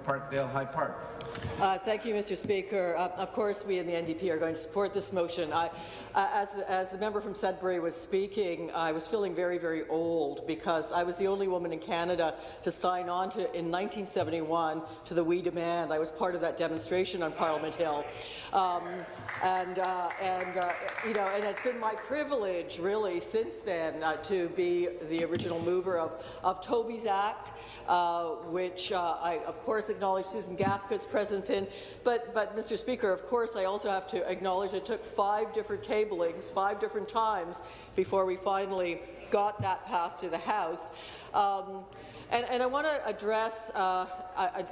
Parkdale High Park. Thank you, Mr. Speaker. Of course, we in the NDP are going to support this motion. As the member from Sudbury was speaking, I was feeling very, very old because I was the only woman in Canada to sign on to, in 1971 to the We Demand. I was part of that demonstration on Parliament Hill. And it's been my privilege, really, since then to be the original mover of Toby's Act, which I, of course, acknowledge Susan Gapka's presence in. But, Mr. Speaker, of course, I also have to acknowledge it took 5 different tablings, 5 different times, before we finally got that passed to the House. And I want to address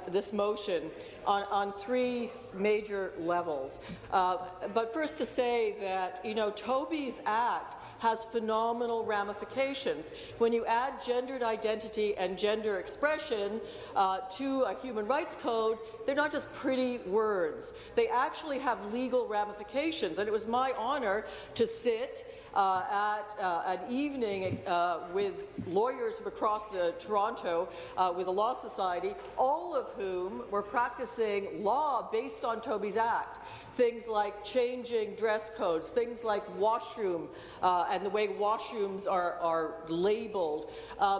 this motion on 3 major levels. But first to say that, Toby's Act has phenomenal ramifications. When you add gendered identity and gender expression to a human rights code, they're not just pretty words. They actually have legal ramifications. And it was my honour to sit at an evening with lawyers from across Toronto with a law society, all of whom were practicing law based on Toby's Act. Things like changing dress codes, things like washroom and the way washrooms are labeled,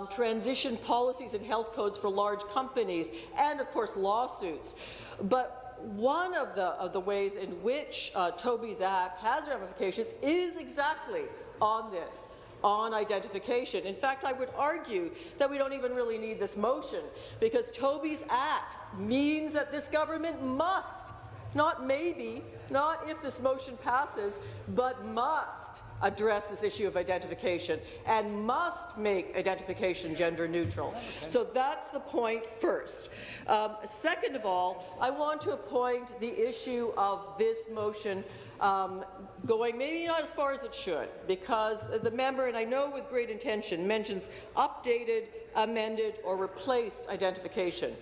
transition policies and health codes for large companies, and of course lawsuits. But one of the ways in which Toby's Act has ramifications is exactly on this, on identification. In fact, I would argue that we don't even really need this motion, because Toby's Act means that this government must, not maybe, not if this motion passes, but must address this issue of identification and must make identification gender neutral. So that's the point first. Second of all, I want to point the issue of this motion going maybe not as far as it should, because the member, and I know with great intention, mentions updated, amended, or replaced identification.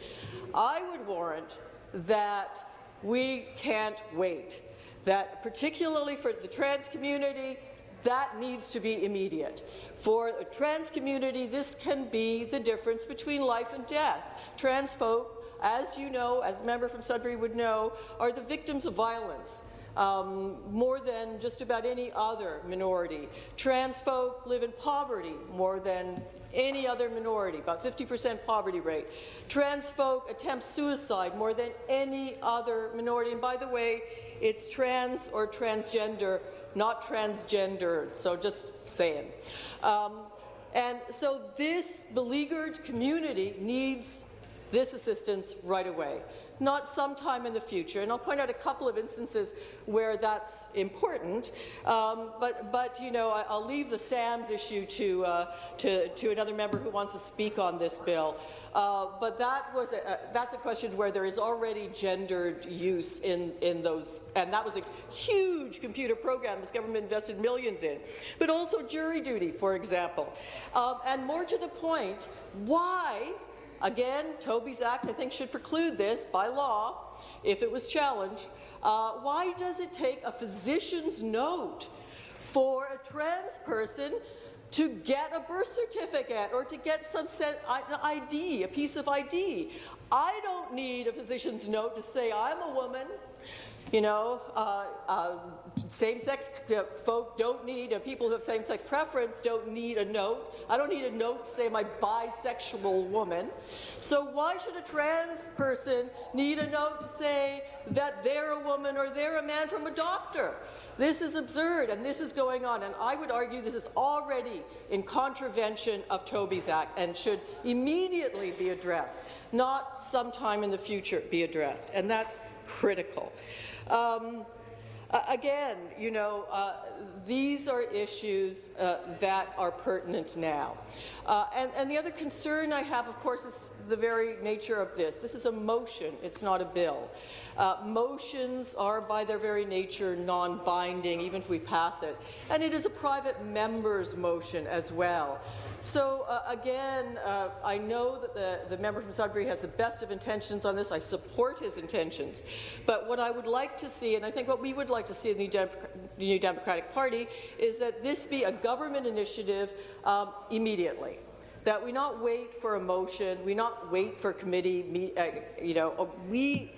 I would warrant that we can't wait, that particularly for the trans community, that needs to be immediate. For the trans community, this can be the difference between life and death. Trans folk, as you know, as a member from Sudbury would know, are the victims of violence. More than just about any other minority. Trans folk live in poverty more than any other minority, about 50% poverty rate. Trans folk attempt suicide more than any other minority. And by the way, it's trans or transgender, not transgender, so just saying. And so this beleaguered community needs this assistance right away, not sometime in the future. And I'll point out a couple of instances where that's important. But I'll leave the SAMS issue to another member who wants to speak on this bill. But that's a question where there is already gendered use in those, and that was a huge computer program this government invested millions in. But also jury duty, for example. And more to the point, why? Again, Toby's Act, I think, should preclude this by law if it was challenged. Why does it take a physician's note for a trans person to get a birth certificate or to get some ID, a piece of ID? I don't need a physician's note to say I'm a woman. Same-sex folk don't need, people who have same-sex preference don't need a note. I don't need a note to say I'm a bisexual woman. So why should a trans person need a note to say that they're a woman or they're a man from a doctor? This is absurd, and this is going on, and I would argue this is already in contravention of Toby's Act and should immediately be addressed, not sometime in the future be addressed, and that's critical. Again, these are issues that are pertinent now. And the other concern I have, of course, is the very nature of this. This is a motion, it's not a bill. Motions are, by their very nature, non-binding, even if we pass it. And it is a private member's motion as well. So again, I know that the member from Sudbury has the best of intentions on this. I support his intentions. But what I would like to see, and I think what we would like to see in the New Democratic Party, is that this be a government initiative immediately. that we not wait for a motion, we not wait for committee, we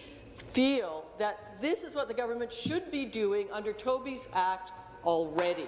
feel that this is what the government should be doing under Toby's Act already.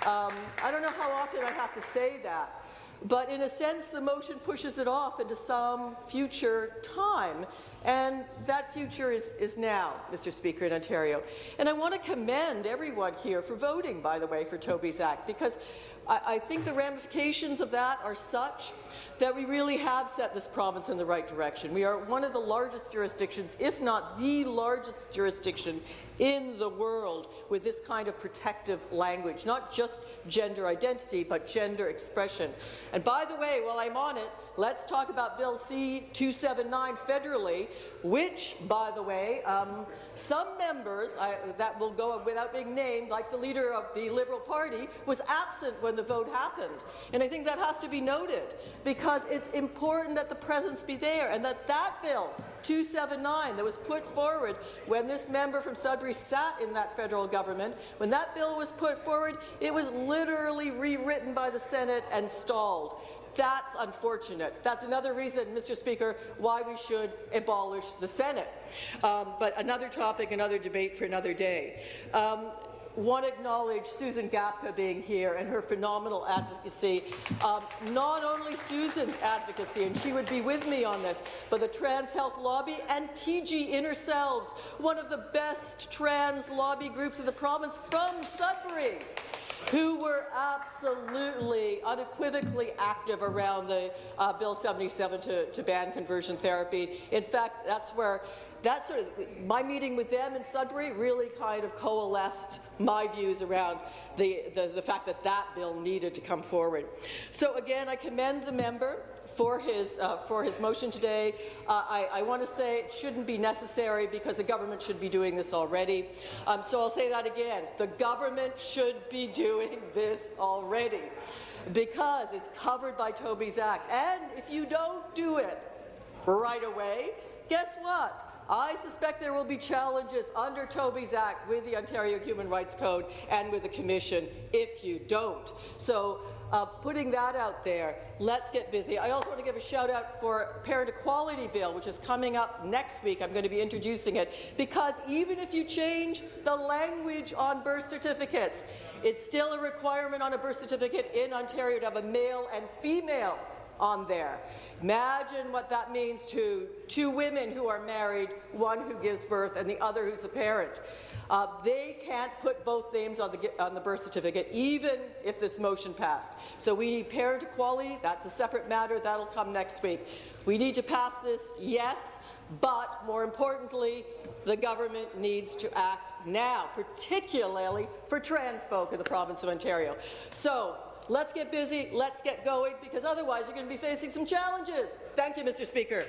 I don't know how often I have to say that, but in a sense the motion pushes it off into some future time, and that future is now, Mr. Speaker, in Ontario. And I want to commend everyone here for voting, by the way, for Toby's Act, because I think the ramifications of that are such that we really have set this province in the right direction. We are one of the largest jurisdictions, if not the largest jurisdiction in the world with this kind of protective language, not just gender identity, but gender expression. And by the way, while I'm on it, let's talk about Bill C-279 federally, which, by the way, some members, that will go without being named, like the leader of the Liberal Party, was absent when the vote happened. And I think that has to be noted, because it's important that the presence be there, and that Bill 279 that was put forward when this member from Sudbury sat in that federal government, when that bill was put forward, it was literally rewritten by the Senate and stalled. That's unfortunate. That's another reason, Mr. Speaker, why we should abolish the Senate. But another topic, another debate for another day. Want to acknowledge Susan Gapka being here and her phenomenal advocacy. Not only Susan's advocacy, and she would be with me on this, but the Trans Health Lobby and TG Interselves, one of the best trans lobby groups in the province from Sudbury, who were absolutely, unequivocally active around the Bill 77 to ban conversion therapy. In fact, my meeting with them in Sudbury really kind of coalesced my views around the fact that that bill needed to come forward. So again, I commend the member for his motion today. I want to say it shouldn't be necessary because the government should be doing this already. So I'll say that again. The government should be doing this already because it's covered by Toby's Act. And if you don't do it right away, guess what? I suspect there will be challenges under Toby's Act with the Ontario Human Rights Code and with the Commission if you don't. So putting that out there, let's get busy. I also want to give a shout-out for Parent Equality Bill, which is coming up next week. I'm going to be introducing it, because even if you change the language on birth certificates, it's still a requirement on a birth certificate in Ontario to have a male and female on there. Imagine what that means to two women who are married, one who gives birth and the other who's the parent. They can't put both names on the birth certificate, even if this motion passed. So we need parent equality. That's a separate matter. That'll come next week. We need to pass this, yes, but more importantly, the government needs to act now, particularly for trans folk in the province of Ontario. So let's get busy, let's get going, because otherwise you're going to be facing some challenges. Thank you, Mr. Speaker.